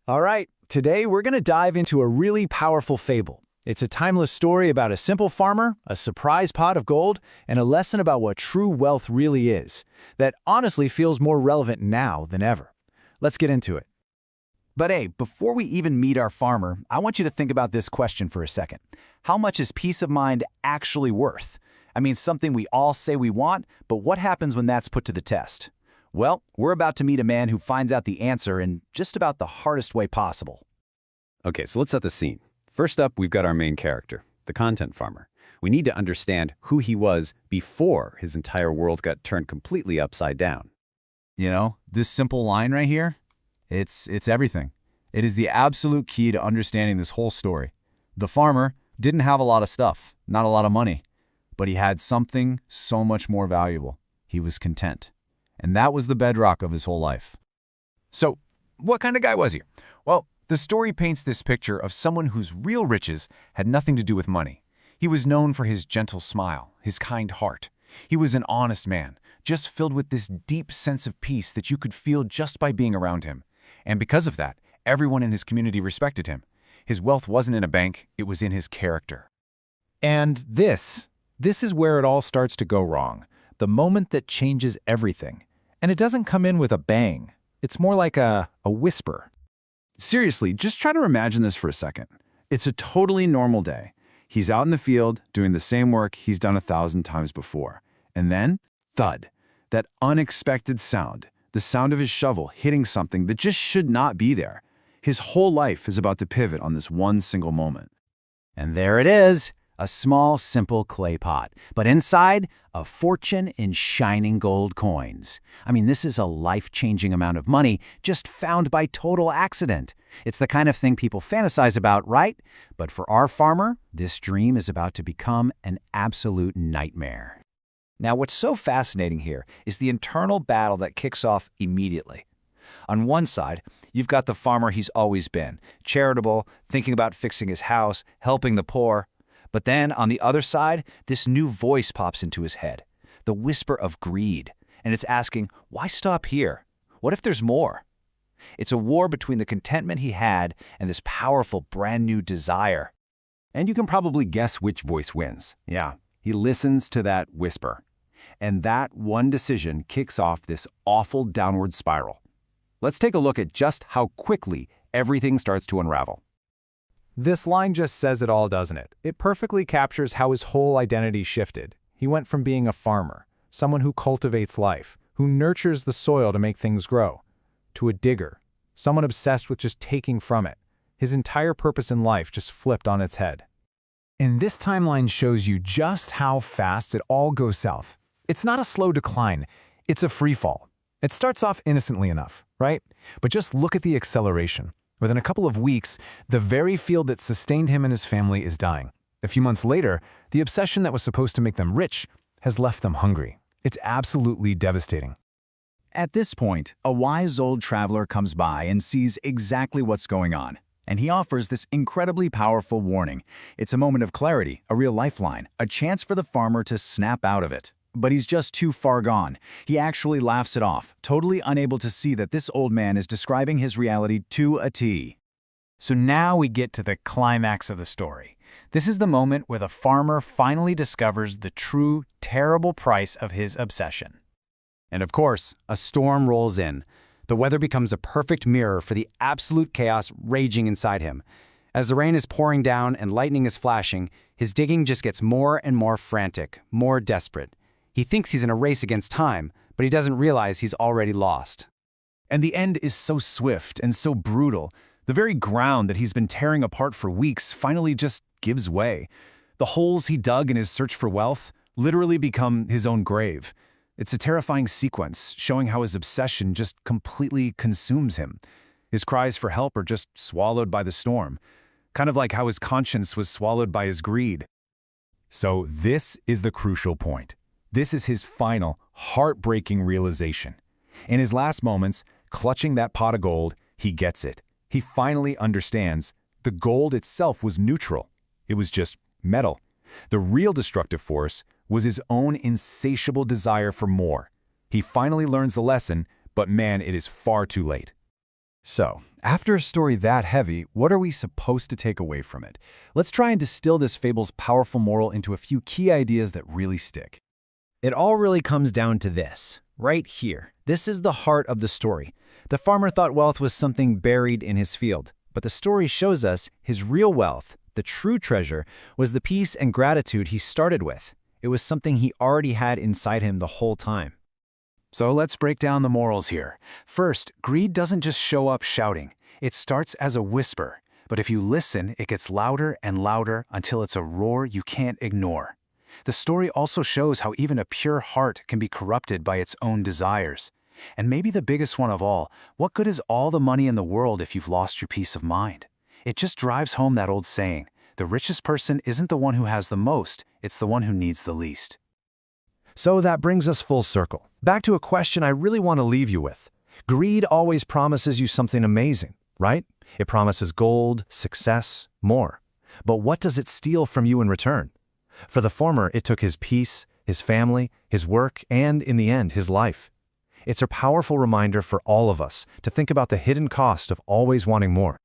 All right, today we're going to dive into a really powerful fable. It's a timeless story about a simple farmer, a surprise pot of gold, and a lesson about what true wealth really is, that honestly feels more relevant now than ever. Let's get into it. But hey, before we even meet our farmer, I want you to think about this question for a second. How much is peace of mind actually worth? I mean, something we all say we want, but what happens when that's put to the test? Well, we're about to meet a man who finds out the answer in just about the hardest way possible. Okay, so let's set the scene. First up, we've got our main character, the content farmer. We need to understand who he was before his entire world got turned completely upside down. You know, this simple line right here, it's everything. It is the absolute key to understanding this whole story. The farmer didn't have a lot of stuff, not a lot of money, but he had something so much more valuable. He was content. And that was the bedrock of his whole life. So, what kind of guy was he? Well, the story paints this picture of someone whose real riches had nothing to do with money. He was known for his gentle smile, his kind heart. He was an honest man, just filled with this deep sense of peace that you could feel just by being around him. And because of that, everyone in his community respected him. His wealth wasn't in a bank, it was in his character. And this is where it all starts to go wrong. The moment that changes everything. And it doesn't come in with a bang. It's more like a whisper. Seriously, just try to imagine this for a second. It's a totally normal day. He's out in the field doing the same work he's done 1,000 times before. And then, thud, that unexpected sound, the sound of his shovel hitting something that just should not be there. His whole life is about to pivot on this one single moment. And there it is, a small, simple clay pot, but inside, a fortune in shining gold coins. I mean, this is a life-changing amount of money just found by total accident. It's the kind of thing people fantasize about, right? But for our farmer, this dream is about to become an absolute nightmare. Now, what's so fascinating here is the internal battle that kicks off immediately. On one side, you've got the farmer he's always been, charitable, thinking about fixing his house, helping the poor. But then, on the other side, this new voice pops into his head, the whisper of greed, and it's asking, why stop here? What if there's more? It's a war between the contentment he had and this powerful, brand-new desire. And you can probably guess which voice wins. Yeah, he listens to that whisper. And that one decision kicks off this awful downward spiral. Let's take a look at just how quickly everything starts to unravel. This line just says it all, doesn't it? It perfectly captures how his whole identity shifted. He went from being a farmer, someone who cultivates life, who nurtures the soil to make things grow, to a digger, someone obsessed with just taking from it. His entire purpose in life just flipped on its head. And this timeline shows you just how fast it all goes south. It's not a slow decline, it's a free fall. It starts off innocently enough, right? But just look at the acceleration. Within a couple of weeks, the very field that sustained him and his family is dying. A few months later, the obsession that was supposed to make them rich has left them hungry. It's absolutely devastating. At this point, a wise old traveler comes by and sees exactly what's going on. And he offers this incredibly powerful warning. It's a moment of clarity, a real lifeline, a chance for the farmer to snap out of it. But he's just too far gone. He actually laughs it off, totally unable to see that this old man is describing his reality to a T. So now we get to the climax of the story. This is the moment where the farmer finally discovers the true, terrible price of his obsession. And of course, a storm rolls in. The weather becomes a perfect mirror for the absolute chaos raging inside him. As the rain is pouring down and lightning is flashing, his digging just gets more and more frantic, more desperate. He thinks he's in a race against time, but he doesn't realize he's already lost. And the end is so swift and so brutal. The very ground that he's been tearing apart for weeks finally just gives way. The holes he dug in his search for wealth literally become his own grave. It's a terrifying sequence, showing how his obsession just completely consumes him. His cries for help are just swallowed by the storm, kind of like how his conscience was swallowed by his greed. So this is the crucial point. This is his final, heartbreaking realization. In his last moments, clutching that pot of gold, he gets it. He finally understands the gold itself was neutral. It was just metal. The real destructive force was his own insatiable desire for more. He finally learns the lesson, but man, it is far too late. So, after a story that heavy, what are we supposed to take away from it? Let's try and distill this fable's powerful moral into a few key ideas that really stick. It all really comes down to this, right here. This is the heart of the story. The farmer thought wealth was something buried in his field, but the story shows us his real wealth, the true treasure, was the peace and gratitude he started with. It was something he already had inside him the whole time. So let's break down the morals here. First, greed doesn't just show up shouting. It starts as a whisper, but if you listen, it gets louder and louder until it's a roar you can't ignore. The story also shows how even a pure heart can be corrupted by its own desires. And maybe the biggest one of all, what good is all the money in the world if you've lost your peace of mind? It just drives home that old saying, the richest person isn't the one who has the most, it's the one who needs the least. So that brings us full circle. Back to a question I really want to leave you with. Greed always promises you something amazing, right? It promises gold, success, more. But what does it steal from you in return? For the former, it took his peace, his family, his work, and, in the end, his life. It's a powerful reminder for all of us to think about the hidden cost of always wanting more.